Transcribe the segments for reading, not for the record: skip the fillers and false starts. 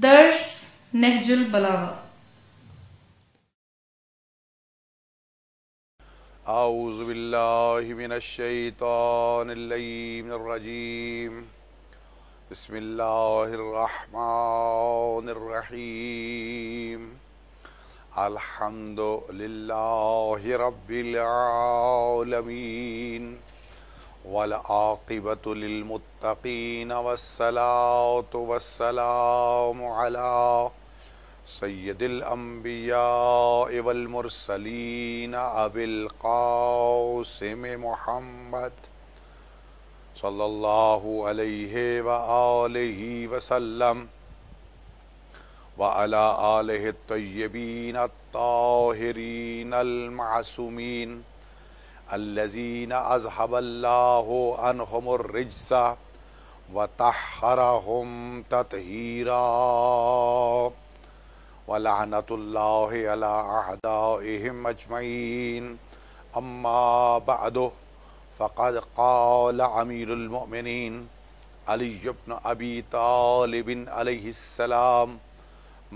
درس نہج البلاغہ۔ اعوذ باللہ من الشیطان اللعین الرجیم، بسم اللہ الرحمن الرحیم، الحمد للہ رب العالمین، والعاقبۃ للمتقین، والصلاۃ والسلام علی سید الانبیاء والمرسلین ابی القاسم محمد صلی اللہ علیہ وآلہ وسلم، وعلی آلہ الطیبین الطاہرین المعصومین، الذین اذھب اللہ عنہم الرجس وطہرہم تطہیرا، وَلَعْنَةُ اللَّهِ عَلَىٰ أَعْدَائِهِمْ أَجْمَعِينَ، أَمَّا بَعْدُ فَقَدْ قَالَ أَمِيرُ الْمُؤْمِنِينَ عَلِيُّ بْنُ أَبِي طَالِبٍ عَلَيْهِ السَّلَامُ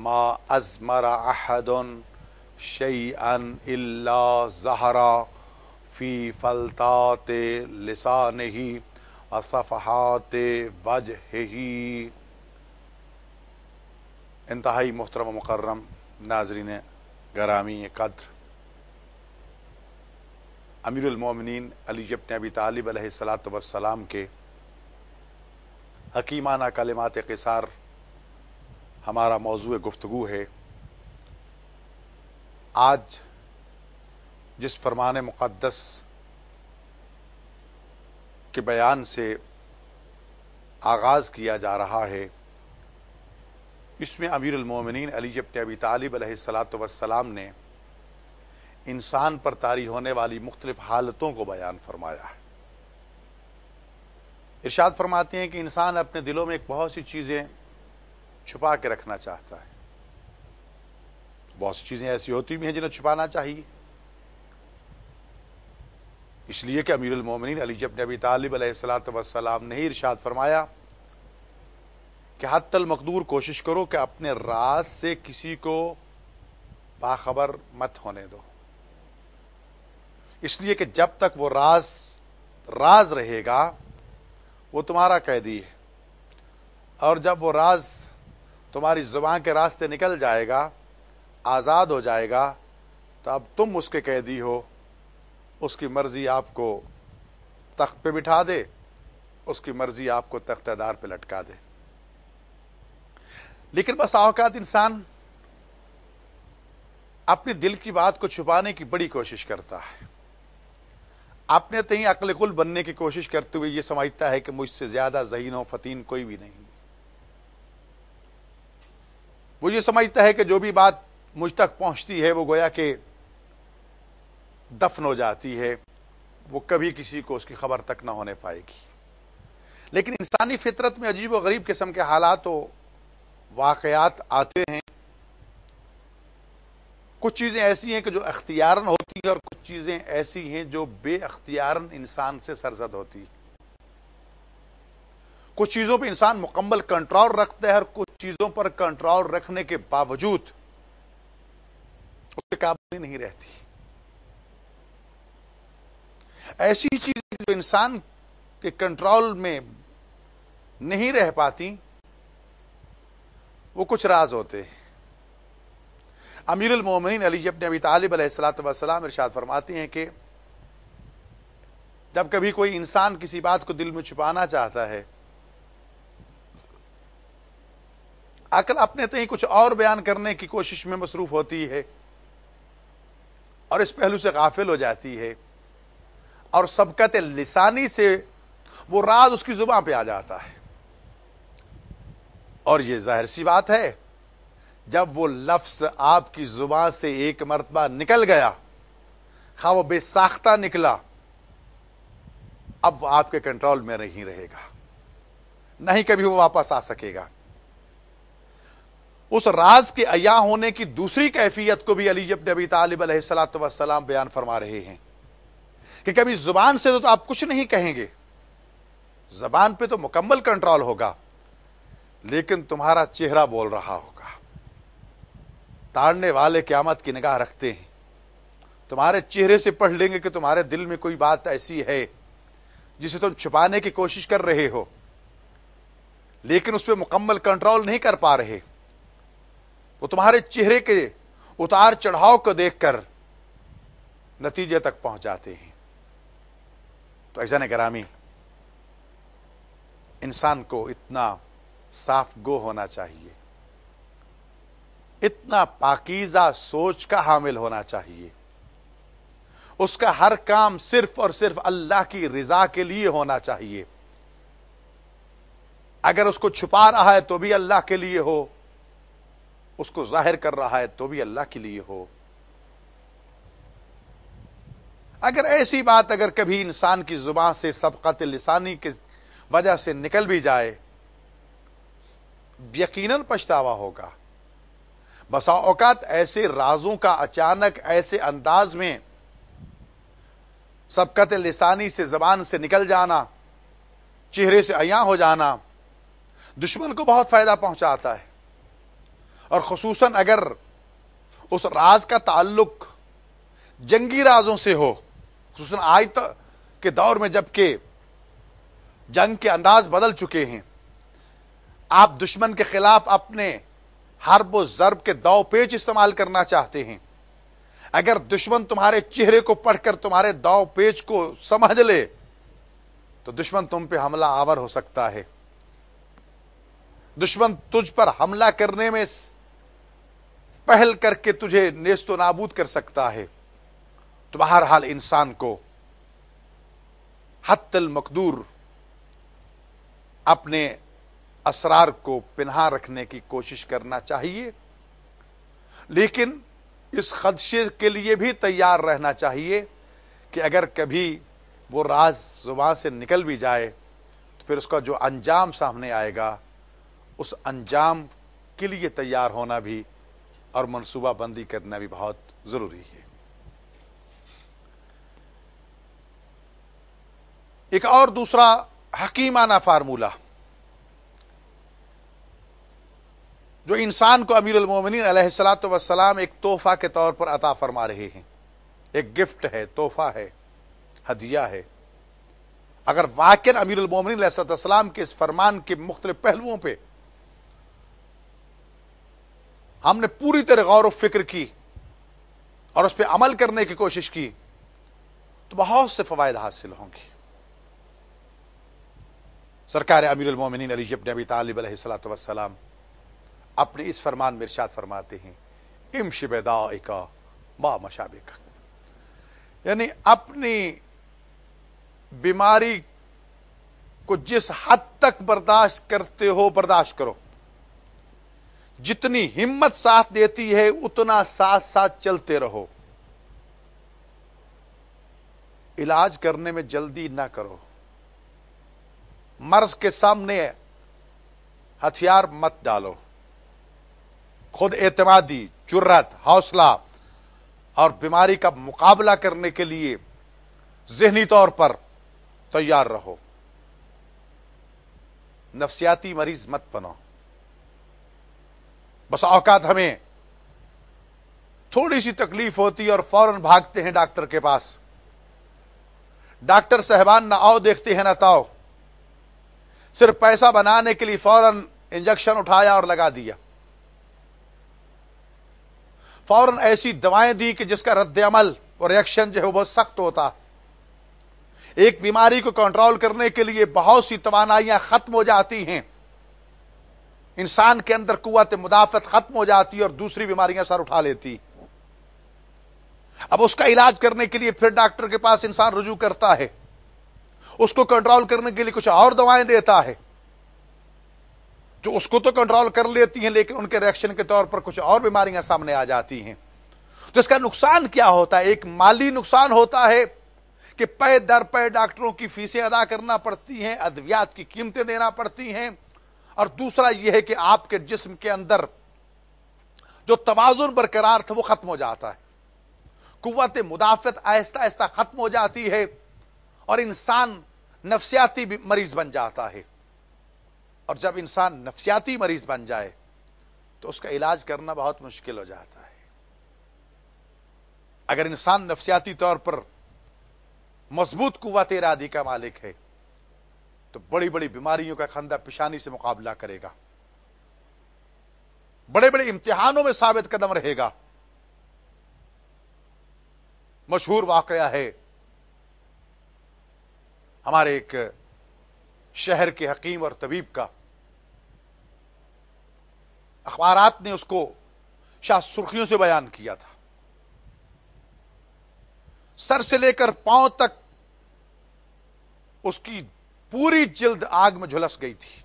مَا أَزْمَرَ أَحَدٌ شَيْئًا إِلَّا ظَهَرَ فِي فَلْتَاتِ لِسَانِهِ وَصَفْحَاتِ وَجْهِهِ۔ انتہائی محترم و مکرم ناظرین گرامی قدر، امیر المومنین علی بن ابی طالب علیہ السلام کے حکیمانہ کلمات قصار ہمارا موضوع گفتگو ہے۔ آج جس فرمان مقدس کے بیان سے آغاز کیا جا رہا ہے، اس میں امیر المومنین علی بن ابی طالب علیہ السلام نے انسان پر طاری ہونے والی مختلف حالتوں کو بیان فرمایا ہے۔ ارشاد فرماتے ہیں کہ انسان اپنے دلوں میں ایک بہت سی چیزیں چھپا کے رکھنا چاہتا ہے، بہت سی چیزیں ایسی ہوتی بھی ہیں جنہیں چھپانا چاہیے، اس لیے کہ امیر المومنین علی بن ابی طالب علیہ السلام نے ہی ارشاد فرمایا کہ حتی المقدور کوشش کرو کہ اپنے راز سے کسی کو باخبر مت ہونے دو، اس لیے کہ جب تک وہ راز رہے گا وہ تمہارا قیدی ہے، اور جب وہ راز تمہاری زبان کے راستے نکل جائے گا، آزاد ہو جائے گا، تو اب تم اس کے قیدی ہو، اس کی مرضی آپ کو تخت پہ بٹھا دے، اس کی مرضی آپ کو تختہ دار پہ لٹکا دے۔ لیکن بس اوقات انسان اپنے دل کی بات کو چھپانے کی بڑی کوشش کرتا ہے، اپنے تئیں عقل کل بننے کی کوشش کرتے ہوئے یہ سمجھتا ہے کہ مجھ سے زیادہ ذہین و فطین کوئی بھی نہیں، وہ یہ سمجھتا ہے کہ جو بھی بات مجھ تک پہنچتی ہے وہ گویا کہ دفن ہو جاتی ہے، وہ کبھی کسی کو اس کی خبر تک نہ ہونے پائے گی۔ لیکن انسانی فطرت میں عجیب و غریب قسم کے حالات و واقعات آتے ہیں، کچھ چیزیں ایسی ہیں کہ جو اختیاراً ہوتی ہیں، اور کچھ چیزیں ایسی ہیں جو بے اختیاراً انسان سے سرزد ہوتی ہیں۔ کچھ چیزوں پہ انسان مکمل کنٹرول رکھتا ہے، اور کچھ چیزوں پر کنٹرول رکھنے کے باوجود اس سے قابل نہیں رہتی۔ ایسی چیزیں جو انسان کے کنٹرول میں نہیں رہ پاتی، وہ کچھ راز ہوتے ہیں۔ امیر المومنین علی بن ابی طالب علیہ السلام ارشاد فرماتے ہیں کہ جب کبھی کوئی انسان کسی بات کو دل میں چھپانا چاہتا ہے، عقل اپنے تئیں کچھ اور بیان کرنے کی کوشش میں مصروف ہوتی ہے، اور اس پہلو سے غافل ہو جاتی ہے، اور سبقت لسانی سے وہ راز اس کی زبان پہ آ جاتا ہے۔ اور یہ ظاہر سی بات ہے، جب وہ لفظ آپ کی زبان سے ایک مرتبہ نکل گیا، خواہ وہ بے ساختہ نکلا، اب وہ آپ کے کنٹرول میں نہیں رہے گا، نہ ہی کبھی وہ واپس آ سکے گا۔ اس راز کے عیاں ہونے کی دوسری کیفیت کو بھی علی بن ابی طالب علیہ السلام بیان فرما رہے ہیں کہ کبھی زبان سے تو آپ کچھ نہیں کہیں گے، زبان پہ تو مکمل کنٹرول ہوگا، لیکن تمہارا چہرہ بول رہا ہوگا. تاڑنے والے قیامت کی نگاہ رکھتے ہیں. تمہارے چہرے سے پڑھ لیں گے کہ تمہارے دل میں کوئی بات ایسی ہے جسے تم چھپانے کی کوشش کر رہے ہو, لیکن اس پہ مکمل کنٹرول نہیں کر پا رہے. وہ تمہارے چہرے کے اتار چڑھاؤ کو دیکھ کر نتیجے تک پہنچ جاتے ہیں. تو عزیزان گرامی, انسان کو اتنا صاف گو ہونا چاہیے, اتنا پاکیزہ سوچ کا حامل ہونا چاہیے, اس کا ہر کام صرف اور صرف اللہ کی رضا کے لیے ہونا چاہیے. اگر اس کو چھپا رہا ہے تو بھی اللہ کے لیے ہو, اس کو ظاہر کر رہا ہے تو بھی اللہ کے لیے ہو. اگر ایسی بات اگر کبھی انسان کی زبان سے سبقت لسانی کی وجہ سے نکل بھی جائے, یقیناً پچھتاوا ہوگا. بسا اوقات ایسے رازوں کا اچانک ایسے انداز میں سبقت لسانی سے زبان سے نکل جانا, چہرے سے عیاں ہو جانا, دشمن کو بہت فائدہ پہنچاتا ہے. اور خصوصاً اگر اس راز کا تعلق جنگی رازوں سے ہو, خصوصاً آج کے دور میں جب کہ جنگ کے انداز بدل چکے ہیں, آپ دشمن کے خلاف اپنے حرب و ضرب کے داؤ پیچ استعمال کرنا چاہتے ہیں. اگر دشمن تمہارے چہرے کو پڑھ کر تمہارے داؤ پیچ کو سمجھ لے تو دشمن تم پہ حملہ آور ہو سکتا ہے. دشمن تجھ پر حملہ کرنے میں پہل کر کے تجھے نیست و نابود کر سکتا ہے. تو بہرحال انسان کو حتی المقدور اپنے اسرار کو پنہا رکھنے کی کوشش کرنا چاہیے, لیکن اس خدشے کے لیے بھی تیار رہنا چاہیے کہ اگر کبھی وہ راز زبان سے نکل بھی جائے تو پھر اس کا جو انجام سامنے آئے گا, اس انجام کے لیے تیار ہونا بھی اور منصوبہ بندی کرنا بھی بہت ضروری ہے. ایک اور دوسرا حکیمانہ فارمولہ جو انسان کو امیر المومنین علیہ الصلوۃ والسلام ایک تحفہ کے طور پر عطا فرما رہے ہیں, ایک گفٹ ہے, تحفہ ہے, ہدیہ ہے. اگر واقعا امیر المومنین علیہ الصلوۃ والسلام کے اس فرمان کے مختلف پہلوؤں پہ ہم نے پوری طرح غور و فکر کی اور اس پہ عمل کرنے کی کوشش کی تو بہت سے فوائد حاصل ہوں گے. سرکار امیر المومنین علی ابن ابی طالب علیہ الصلوۃ والسلام اپنے اس فرمان میں ارشاد فرماتے ہیں, امشی بدائک ما مشابک, یعنی اپنی بیماری کو جس حد تک برداشت کرتے ہو برداشت کرو, جتنی ہمت ساتھ دیتی ہے اتنا ساتھ ساتھ چلتے رہو. علاج کرنے میں جلدی نہ کرو, مرض کے سامنے ہتھیار مت ڈالو, خود اعتمادی, جرات, حوصلہ اور بیماری کا مقابلہ کرنے کے لیے ذہنی طور پر تیار رہو. نفسیاتی مریض مت بنو. بس اوقات ہمیں تھوڑی سی تکلیف ہوتی ہے اور فوراً بھاگتے ہیں ڈاکٹر کے پاس. ڈاکٹر صاحبان نہ آؤ دیکھتے ہیں نہ تاؤ, صرف پیسہ بنانے کے لیے فوراً انجیکشن اٹھایا اور لگا دیا, فوراً ایسی دوائیں دی کہ جس کا رد عمل اور ریئیکشن جو ہے وہ بہت سخت ہوتا. ایک بیماری کو کنٹرول کرنے کے لیے بہت سی توانائیاں ختم ہو جاتی ہیں, انسان کے اندر قوت مدافعت ختم ہو جاتی اور دوسری بیماریاں سر اٹھا لیتی. اب اس کا علاج کرنے کے لیے پھر ڈاکٹر کے پاس انسان رجوع کرتا ہے, اس کو کنٹرول کرنے کے لیے کچھ اور دوائیں دیتا ہے جو اس کو تو کنٹرول کر لیتی ہیں لیکن ان کے ریئیکشن کے طور پر کچھ اور بیماریاں سامنے آ جاتی ہیں. تو اس کا نقصان کیا ہوتا ہے؟ ایک مالی نقصان ہوتا ہے کہ پے در پے ڈاکٹروں کی فیسیں ادا کرنا پڑتی ہیں, ادویات کی قیمتیں دینا پڑتی ہیں, اور دوسرا یہ ہے کہ آپ کے جسم کے اندر جو توازن برقرار تھا وہ ختم ہو جاتا ہے, قوت مدافعت آہستہ آہستہ ختم ہو جاتی ہے اور انسان نفسیاتی مریض بن جاتا ہے. اور جب انسان نفسیاتی مریض بن جائے تو اس کا علاج کرنا بہت مشکل ہو جاتا ہے. اگر انسان نفسیاتی طور پر مضبوط قوت ارادی کا مالک ہے تو بڑی بڑی بیماریوں کا کھندہ پیشانی سے مقابلہ کرے گا، بڑے بڑے امتحانوں میں ثابت قدم رہے گا. مشہور واقعہ ہے ہمارے ایک شہر کے حکیم اور طبیب کا، اخبارات نے اس کو شاہ سرخیوں سے بیان کیا تھا. سر سے لے کر پاؤں تک اس کی پوری جلد آگ میں جھلس گئی تھی.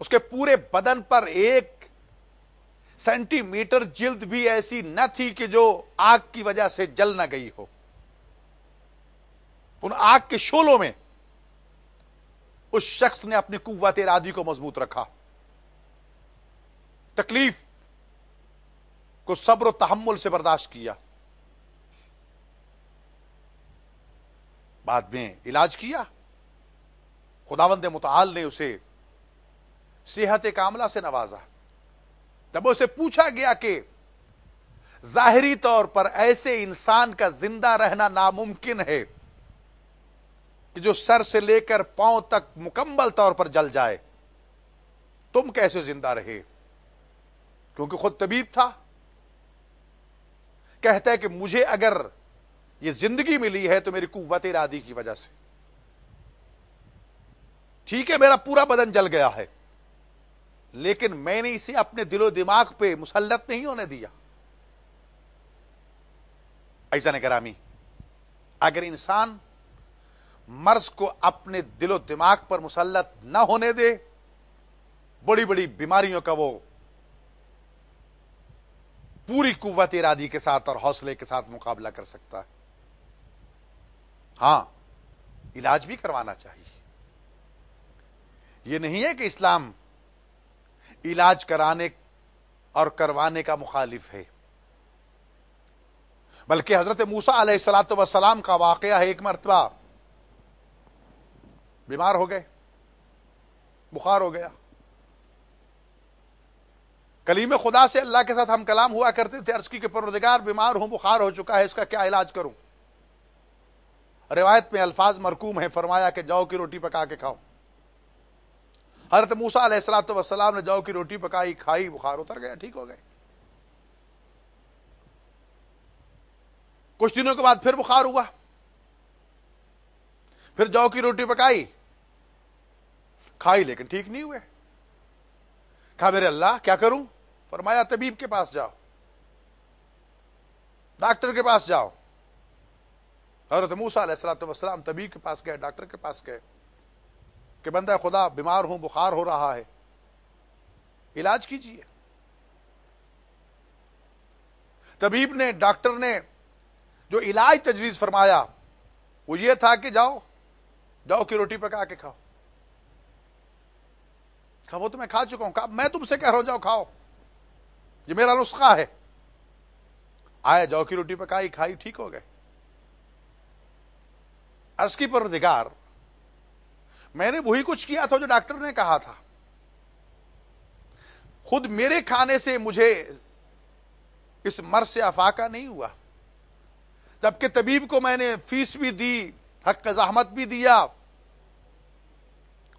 اس کے پورے بدن پر 1 سینٹی میٹر جلد بھی ایسی نہ تھی کہ جو آگ کی وجہ سے جل نہ گئی ہو. ان آگ کے شعلوں میں اس شخص نے اپنی قوت ارادی کو مضبوط رکھا، تکلیف کو صبر و تحمل سے برداشت کیا، بعد میں علاج کیا. خداوند متعال نے اسے صحت کاملہ سے نوازا. جب اسے پوچھا گیا کہ ظاہری طور پر ایسے انسان کا زندہ رہنا ناممکن ہے کہ جو سر سے لے کر پاؤں تک مکمل طور پر جل جائے، تم کیسے زندہ رہے؟ کیونکہ خود طبیب تھا. کہتا ہے کہ مجھے اگر یہ زندگی ملی ہے تو میری قوت ارادی کی وجہ سے. ٹھیک ہے میرا پورا بدن جل گیا ہے، لیکن میں نے اسے اپنے دل و دماغ پہ مسلط نہیں ہونے دیا. عزیزان گرامی، اگر انسان مرض کو اپنے دل و دماغ پر مسلط نہ ہونے دے، بڑی بڑی بیماریوں کا وہ پوری قوت ارادی کے ساتھ اور حوصلے کے ساتھ مقابلہ کر سکتا ہے. ہاں، علاج بھی کروانا چاہیے. یہ نہیں ہے کہ اسلام علاج کرانے اور کروانے کا مخالف ہے، بلکہ حضرت موسیٰ علیہ الصلوۃ والسلام کا واقعہ ہے. ایک مرتبہ بیمار ہو گئے، بخار ہو گیا. کلیم خدا سے اللہ کے ساتھ ہم کلام ہوا کرتے تھے. عرض کی کہ پروردگار بیمار ہوں، بخار ہو چکا ہے، اس کا کیا علاج کروں؟ روایت میں الفاظ مرقوم ہیں، فرمایا کہ جاؤ کی روٹی پکا کے کھاؤ. حضرت موسیٰ علیہ الصلوۃ والسلام نے جو کی روٹی پکائی، کھائی، بخار اتر گیا، ٹھیک ہو گئے. کچھ دنوں کے بعد پھر بخار ہوا، پھر جو کی روٹی پکائی، کھائی، لیکن ٹھیک نہیں ہوئے. کہا میرے اللہ کیا کروں؟ فرمایا طبیب کے پاس جاؤ، ڈاکٹر کے پاس جاؤ. حضرت موسیٰ علیہ الصلوۃ والسلام طبیب کے پاس گئے، ڈاکٹر کے پاس گئے کہ بندہ خدا بیمار ہوں، بخار ہو رہا ہے، علاج کیجیے. طبیب نے، ڈاکٹر نے جو علاج تجویز فرمایا وہ یہ تھا کہ جاؤ کی روٹی پکا کے کھاؤ. کہا وہ تو میں کھا چکا ہوں. کہا میں تم سے کہہ رہا ہوں جاؤ کھاؤ، یہ میرا نسخہ ہے. آئے، جو کی روٹی پکائی، کھائی، ٹھیک ہو گئے. عرض کی پروردگار میں نے وہی کچھ کیا تھا جو ڈاکٹر نے کہا تھا. خود میرے کھانے سے مجھے اس مرض سے افاقہ نہیں ہوا، جبکہ طبیب کو میں نے فیس بھی دی، حق زحمت بھی دیا،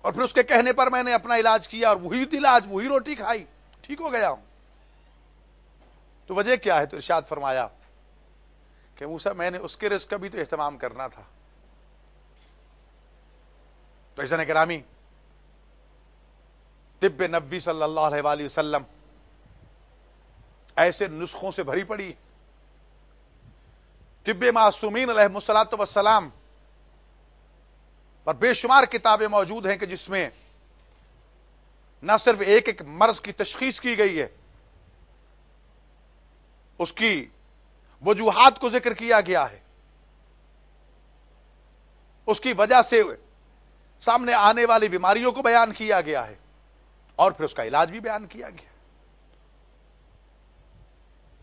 اور پھر اس کے کہنے پر میں نے اپنا علاج کیا اور وہی علاج، وہی روٹی کھائی، ٹھیک ہو گیا ہوں. تو وجہ کیا ہے؟ تو ارشاد فرمایا کہ موسیٰ میں نے اس کے رزق کا بھی تو اہتمام کرنا تھا. تو عزیزان گرامی، طب نبوی صلی اللہ علیہ وآلہ وسلم ایسے نسخوں سے بھری پڑی. طب معصومین علیہ الصلوۃ والسلام پر بے شمار کتابیں موجود ہیں کہ جس میں نہ صرف ایک ایک مرض کی تشخیص کی گئی ہے، اس کی وجوہات کو ذکر کیا گیا ہے، اس کی وجہ سے سامنے آنے والی بیماریوں کو بیان کیا گیا ہے، اور پھر اس کا علاج بھی بیان کیا گیا.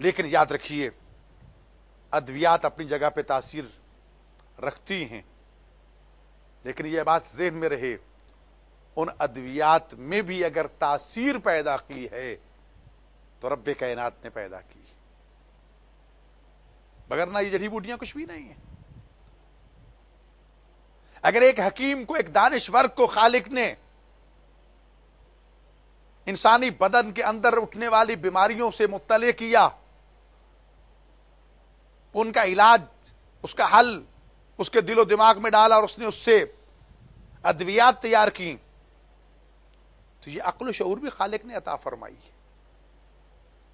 لیکن یاد رکھیے، ادویات اپنی جگہ پہ تاثیر رکھتی ہیں، لیکن یہ بات ذہن میں رہے ان ادویات میں بھی اگر تاثیر پیدا کی ہے تو رب کائنات نے پیدا کی، مگر نہ یہ جڑی بوٹیاں کچھ بھی نہیں ہیں۔ اگر ایک حکیم کو، ایک دانشور کو خالق نے انسانی بدن کے اندر اٹھنے والی بیماریوں سے مطلع کیا، ان کا علاج، اس کا حل اس کے دل و دماغ میں ڈالا اور اس نے اس سے ادویات تیار کی، تو یہ عقل و شعور بھی خالق نے عطا فرمائی ہے۔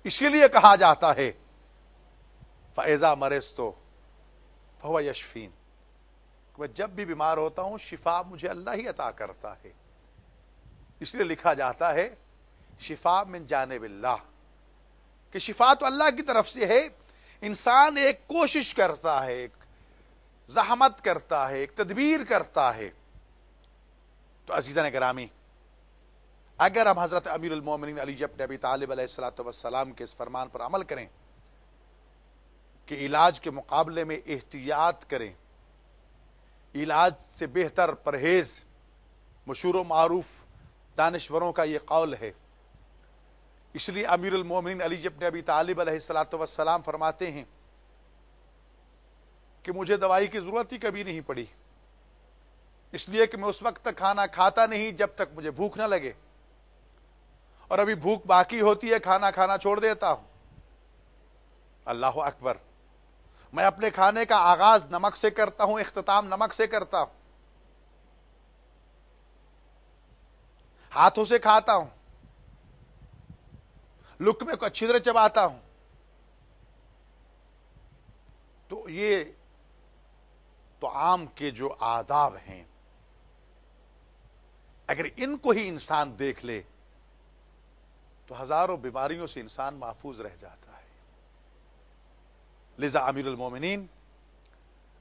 اسی لیے کہا جاتا ہے فَإِذَا مَرِضْتُ فَهُوَ يَشْفِينِ، کہ میں جب بھی بیمار ہوتا ہوں شفا مجھے اللہ ہی عطا کرتا ہے۔ اس لیے لکھا جاتا ہے شفا من جانب اللہ، کہ شفا تو اللہ کی طرف سے ہے، انسان ایک کوشش کرتا ہے، ایک زحمت کرتا ہے، ایک تدبیر کرتا ہے۔ تو عزیزان گرامی، اگر ہم حضرت امیر المومنین علی بن ابی طالب علیہ الصلوۃ والسلام کے اس فرمان پر عمل کریں کہ علاج کے مقابلے میں احتیاط کریں، علاج سے بہتر پرہیز، مشہور و معروف دانشوروں کا یہ قول ہے۔ اس لیے امیر المومنین علی بن ابی طالب علیہ الصلوۃ والسلام فرماتے ہیں کہ مجھے دوائی کی ضرورت ہی کبھی نہیں پڑی، اس لیے کہ میں اس وقت تک کھانا کھاتا نہیں جب تک مجھے بھوک نہ لگے، اور ابھی بھوک باقی ہوتی ہے کھانا کھانا چھوڑ دیتا ہوں۔ اللہ اکبر! میں اپنے کھانے کا آغاز نمک سے کرتا ہوں، اختتام نمک سے کرتا ہوں، ہاتھوں سے کھاتا ہوں، لقمے کو اچھی طرح چباتا ہوں۔ تو یہ طعام کے جو آداب ہیں، اگر ان کو ہی انسان دیکھ لے تو ہزاروں بیماریوں سے انسان محفوظ رہ جاتا ہے۔ لذا امیر المومنین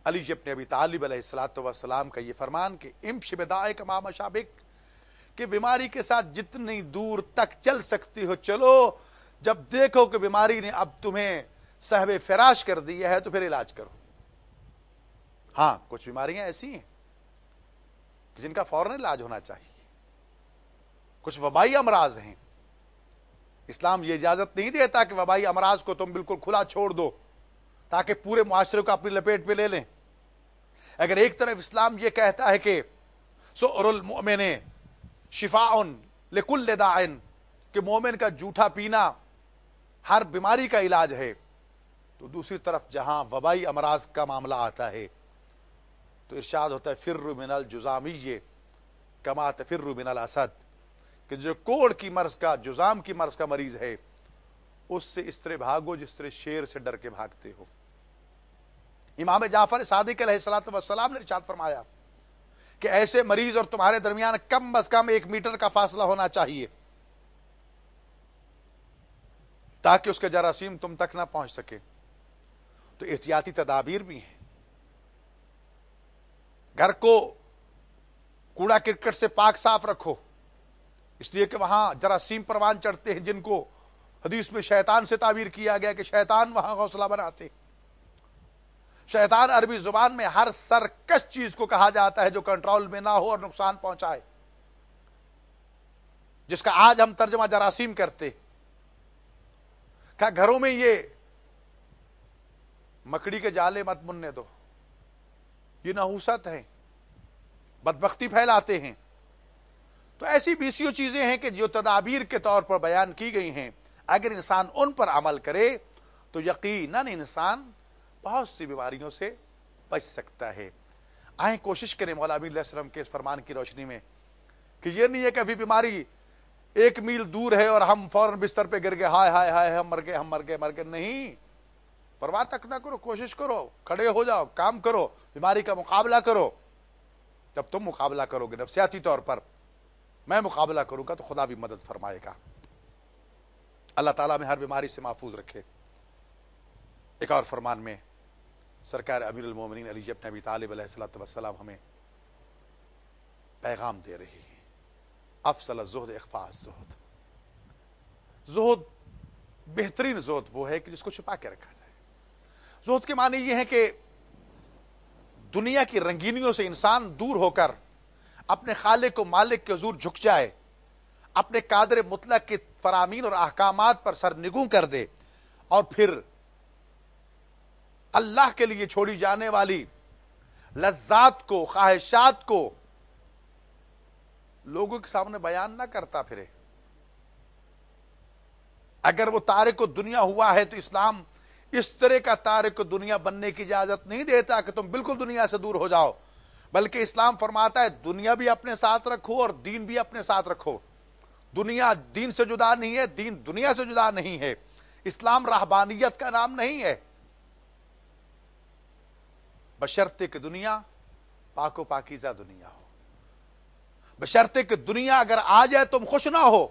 علی بن ابی طالب علیہ الصلوۃ والسلام کا یہ فرمان کہ امشی بدائک ما مشابک، کہ بیماری کے ساتھ جتنی دور تک چل سکتی ہو چلو، جب دیکھو کہ بیماری نے اب تمہیں صاحب فراش کر دیا ہے تو پھر علاج کرو۔ ہاں، کچھ بیماریاں ایسی ہیں کہ جن کا فوراً علاج ہونا چاہیے، کچھ وبائی امراض ہیں، اسلام یہ اجازت نہیں دیتا کہ وبائی امراض کو تم بالکل کھلا چھوڑ دو تاکہ پورے معاشرے کو اپنی لپیٹ پہ لے لیں۔ اگر ایک طرف اسلام یہ کہتا ہے کہ سؤر المؤمن شفاء لکل داء، کہ مومن کا جھوٹا پینا ہر بیماری کا علاج ہے، تو دوسری طرف جہاں وبائی امراض کا معاملہ آتا ہے تو ارشاد ہوتا ہے فر من الجذامی کما تفر من الاسد، کہ جو کوڑ کی مرض کا، جذام کی مرض کا مریض ہے اس سے اس طرح بھاگو جس طرح شیر سے ڈر کے بھاگتے ہو۔ امام جعفر صادق علیہ الصلوۃ والسلام نے ارشاد فرمایا کہ ایسے مریض اور تمہارے درمیان کم از کم 1 میٹر کا فاصلہ ہونا چاہیے تاکہ اس کے جراثیم تم تک نہ پہنچ سکے۔ تو احتیاطی تدابیر بھی ہیں، گھر کو کوڑا کرکٹ سے پاک صاف رکھو، اس لیے کہ وہاں جراثیم پروان چڑھتے ہیں جن کو حدیث میں شیطان سے تعبیر کیا گیا کہ شیطان وہاں گھونسلہ بناتے۔ شیطان عربی زبان میں ہر سرکش چیز کو کہا جاتا ہے جو کنٹرول میں نہ ہو اور نقصان پہنچائے، جس کا آج ہم ترجمہ جراثیم کرتے۔ کہ گھروں میں یہ مکڑی کے جالے مت بننے دو، یہ نحوست ہے، بدبختی پھیلاتے ہیں۔ تو ایسی بیسیوں چیزیں ہیں کہ جو تدابیر کے طور پر بیان کی گئی ہیں، اگر انسان ان پر عمل کرے تو یقیناً انسان بہت سی بیماریوں سے بچ سکتا ہے۔ آئیں کوشش کریں مولا امین علیہ السلام کے اس فرمان کی روشنی میں کہ یہ نہیں ہے کہ ابھی بیماری 1 میل دور ہے اور ہم فوراً بستر پہ گر گئے، ہائے ہائے ہائے ہم مر گئے۔ نہیں، پرواہ تک نہ کرو، کوشش کرو، کھڑے ہو جاؤ، کام کرو، بیماری کا مقابلہ کرو۔ جب تم مقابلہ کرو گے نفسیاتی طور پر، میں مقابلہ کروں گا تو خدا بھی مدد فرمائے گا۔ اللہ تعالیٰ میں ہر بیماری سے محفوظ رکھے۔ ایک اور فرمان میں سرکار امیر المومنین علی بن ابی طالب علیہ الصلوۃ والسلام ہمیں پیغام دے رہے ہیں، افضل الزہد اخفاء الزہد۔ زہد، بہترین زہد وہ ہے کہ جس کو چھپا کے رکھا جائے۔ زہد کے معنی یہ ہے کہ دنیا کی رنگینیوں سے انسان دور ہو کر اپنے خالق و مالک کے حضور جھک جائے، اپنے قادر مطلق کے فرامین اور احکامات پر سرنگوں کر دے، اور پھر اللہ کے لیے چھوڑی جانے والی لذات کو، خواہشات کو لوگوں کے سامنے بیان نہ کرتا پھرے۔ اگر وہ تارک دنیا ہوا ہے تو اسلام اس طرح کا تارک دنیا بننے کی اجازت نہیں دیتا کہ تم بالکل دنیا سے دور ہو جاؤ، بلکہ اسلام فرماتا ہے دنیا بھی اپنے ساتھ رکھو اور دین بھی اپنے ساتھ رکھو۔ دنیا دین سے جدا نہیں ہے، دین دنیا سے جدا نہیں ہے۔ اسلام رہبانیت کا نام نہیں ہے، بشرطے کہ دنیا پاک و پاکیزہ دنیا ہو، بشرطے کہ دنیا اگر آ جائے تم خوش نہ ہو،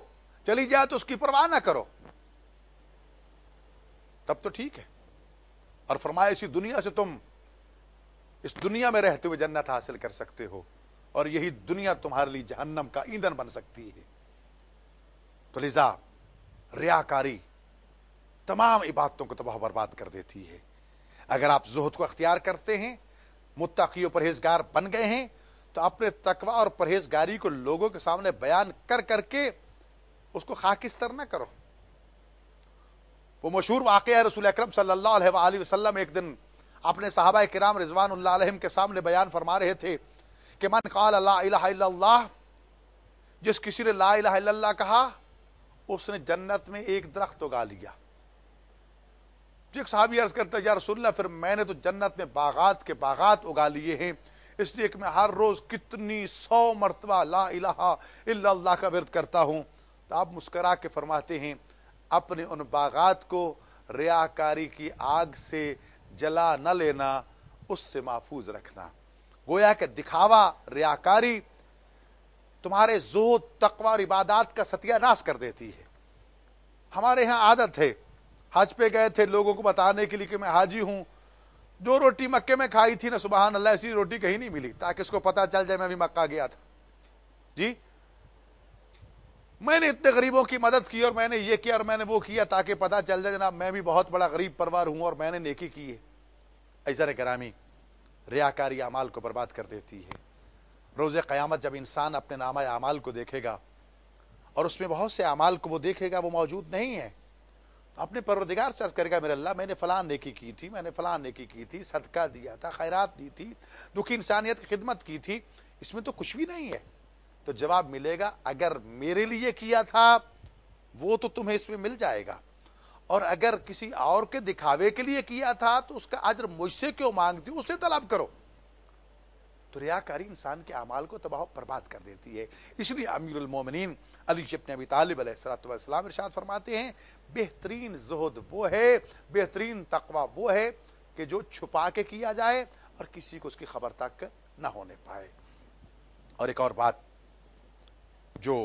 چلی جائے تو اس کی پرواہ نہ کرو، تب تو ٹھیک ہے۔ اور فرمایا اسی دنیا سے تم اس دنیا میں رہتے ہوئے جنت حاصل کر سکتے ہو، اور یہی دنیا تمہارے لیے جہنم کا ایندھن بن سکتی ہے۔ تو لذا ریاکاری تمام عبادتوں کو تباہ و برباد کر دیتی ہے۔ اگر آپ زہد کو اختیار کرتے ہیں، متقی و پرہیزگار بن گئے ہیں، تو اپنے تقوی اور پرہیزگاری کو لوگوں کے سامنے بیان کر کر کے اس کو خاکستر نہ کرو۔ وہ مشہور واقعہ ہے، رسول اکرم صلی اللہ علیہ وآلہ وسلم ایک دن اپنے صحابہ کرام رضوان اللہ علیہم کے سامنے بیان فرما رہے تھے کہ من قال لا الہ الا اللہ، جس کسی نے لا الہ الا اللہ کہا اس نے جنت میں ایک درخت اگا لیا۔ ایک صحابی عرض کرتا ہے یا رسول اللہ، پھر میں نے تو جنت میں باغات کے باغات اگا لیے ہیں، اس لیے کہ میں ہر روز کتنی 100 مرتبہ لا الہ الا اللہ کا ورد کرتا ہوں۔ تو آپ مسکرا کے فرماتے ہیں اپنے ان باغات کو ریاکاری کی آگ سے جلا نہ لینا، اس سے محفوظ رکھنا۔ گویا کہ دکھاوا، ریاکاری تمہارے زہد، تقوی اور عبادات کا ستیہ ناش کر دیتی ہے۔ ہمارے ہاں عادت ہے، حج پہ گئے تھے لوگوں کو بتانے کے لیے کہ میں حاجی ہوں، جو روٹی مکے میں کھائی تھی نا سبحان اللہ ایسی روٹی کہیں نہیں ملی، تاکہ اس کو پتا چل جائے میں بھی مکہ گیا تھا۔ جی میں نے اتنے غریبوں کی مدد کی اور میں نے یہ کیا اور میں نے وہ کیا، تاکہ پتا چل جائے جناب میں بھی بہت بڑا غریب پروار ہوں اور میں نے نیکی کی ہے۔ ایسا کرامی ریاکاری اعمال کو برباد کر دیتی ہے۔ روز قیامت جب انسان اپنے نامہ اعمال کو دیکھے گا اور اس میں بہت سے اعمال کو وہ دیکھے گا وہ موجود نہیں ہے، تو اپنے پروردگار سے عرض کرے گا میرے اللہ میں نے فلاں نیکی کی تھی، میں نے فلاں نیکی کی تھی، صدقہ دیا تھا، خیرات دی تھی، دکھی انسانیت کی خدمت کی تھی، اس میں تو کچھ بھی نہیں ہے۔ تو جواب ملے گا اگر میرے لیے کیا تھا وہ تو تمہیں اس میں مل جائے گا، اور اگر کسی اور کے دکھاوے کے لیے کیا تھا تو اس کا اجر مجھ سے کیوں مانگتی، اسے طلب کرو۔ تو ریاکاری انسان کے اعمال کو تباہ و برباد کر دیتی ہے۔ اس لیے امیر المومنین علی ابن ابی طالب علیہ الصلوۃ والسلام ارشاد فرماتے ہیں بہترین زہد وہ ہے، بہترین تقوی وہ ہے کہ جو چھپا کے کیا جائے اور کسی کو اس کی خبر تک نہ ہونے پائے۔ اور ایک اور بات جو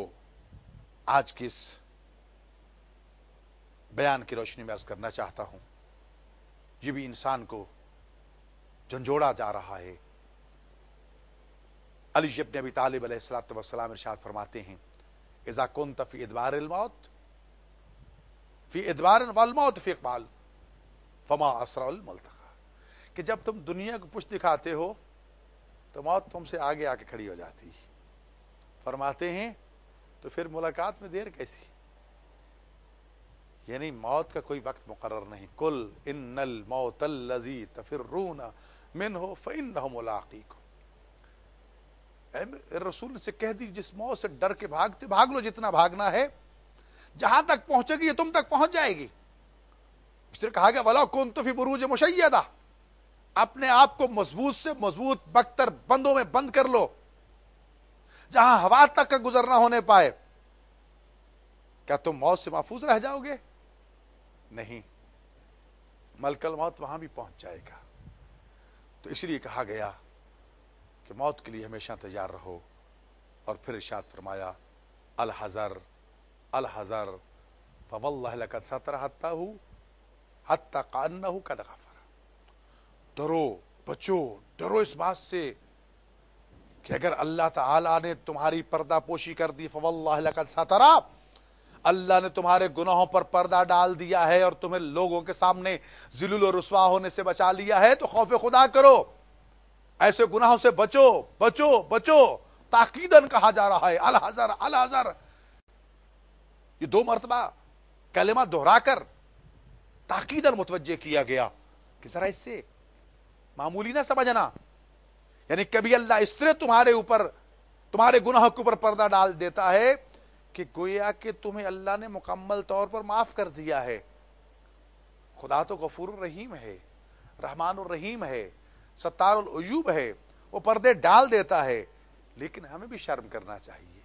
آج کی اس بیان کی روشنی میں عرض کرنا چاہتا ہوں، یہ بھی انسان کو جھنجھوڑا جا رہا ہے۔ علی ابن ابی طالب علیہ الصلوۃ والسلام ارشاد فرماتے ہیں اذا كنت في ادبار الموت في ادبار والموت في اقبال فما اسرع الملتقى، کہ جب تم دنیا کو پشت دکھاتے ہو تو موت تم سے آگے آ کے کھڑی ہو جاتی ہے۔ فرماتے ہیں تو پھر ملاقات میں دیر کیسی؟ یعنی موت کا کوئی وقت مقرر نہیں۔ قل ان الموت الذی تفرون منه فانه ملاقیکم، رسول سے کہہ دی جس موت سے ڈر کے بھاگتے بھاگ لو جتنا بھاگنا ہے، جہاں تک پہنچے گی یہ تم تک پہنچ جائے گی۔ اس طرح کہا گیا وَلَوْ كُنْتُ فِي بُرُوجٍ مُشَيَّدَةٍ، اپنے آپ کو مضبوط سے مضبوط بختر بندوں میں بند کر لو جہاں ہوا تک کا گزر نہ ہونے پائے، کیا تم موت سے محفوظ رہ جاؤ گے؟ نہیں، ملک الموت وہاں بھی پہنچ جائے گا۔ تو اس لیے کہا گیا کہ موت کے لیے ہمیشہ تیار رہو۔ اور پھر ارشاد فرمایا الحذر الحذر فواللہ لقد ستر حتی کانہ قد غفر، ڈرو بچو، ڈرو اس بات سے کہ اگر اللہ تعالیٰ نے تمہاری پردہ پوشی کر دی، فواللہ لقد ستر، اللہ نے تمہارے گناہوں پر پردہ ڈال دیا ہے اور تمہیں لوگوں کے سامنے ذلیل و رسوا ہونے سے بچا لیا ہے، تو خوف خدا کرو، ایسے گناہوں سے بچو بچو بچو، تاکیدن کہا جا رہا ہے الحذر الحذر، یہ 2 مرتبہ کلمہ دہرا کر تاکیدن متوجہ کیا گیا کہ ذرا اس سے معمولی نہ سمجھنا، یعنی کبھی اللہ اس طرح تمہارے اوپر تمہارے گناہ کے اوپر پردہ ڈال دیتا ہے کہ گویا کہ تمہیں اللہ نے مکمل طور پر معاف کر دیا ہے۔ خدا تو غفور الرحیم ہے، رحمان الرحیم ہے، ستار العیوب ہے، وہ پردے ڈال دیتا ہے، لیکن ہمیں بھی شرم کرنا چاہیے،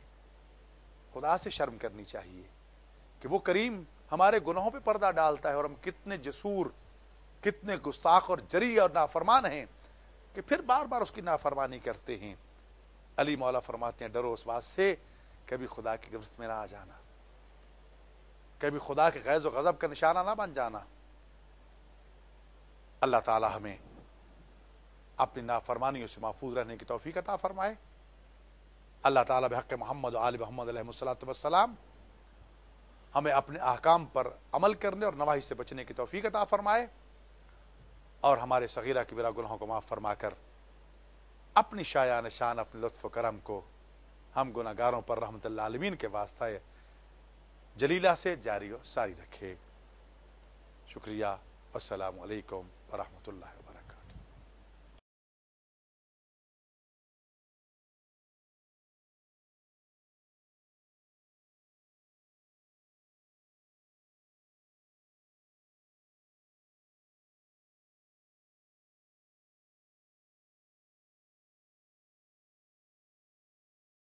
خدا سے شرم کرنی چاہیے کہ وہ کریم ہمارے گناہوں پہ پردہ ڈالتا ہے، اور ہم کتنے جسور، کتنے گستاخ اور جری اور نافرمان ہیں کہ پھر بار بار اس کی نافرمانی کرتے ہیں۔ علی مولا فرماتے ہیں ڈرو اس بات سے کبھی خدا کی گرفت میں نہ آ جانا، کبھی خدا کے غیظ و غضب کا نشانہ نہ بن جانا۔ اللہ تعالی ہمیں اپنی نافرمانیوں سے محفوظ رہنے کی توفیق عطا فرمائے۔ اللہ تعالی بحق محمد و آل محمد علیہ الصلوۃ والسلام ہمیں اپنے احکام پر عمل کرنے اور نواہی سے بچنے کی توفیق عطا فرمائے، اور ہمارے صغیرہ کبیرہ گناہوں کو معاف فرما کر اپنی شایان شان اپنے لطف و کرم کو ہم گناہ گاروں پر رحمت اللہ عالمین کے واسطہ جلیلہ سے جاری و ساری رکھے۔ شکریہ، السلام علیکم ورحمۃ اللہ وبرکاتہ۔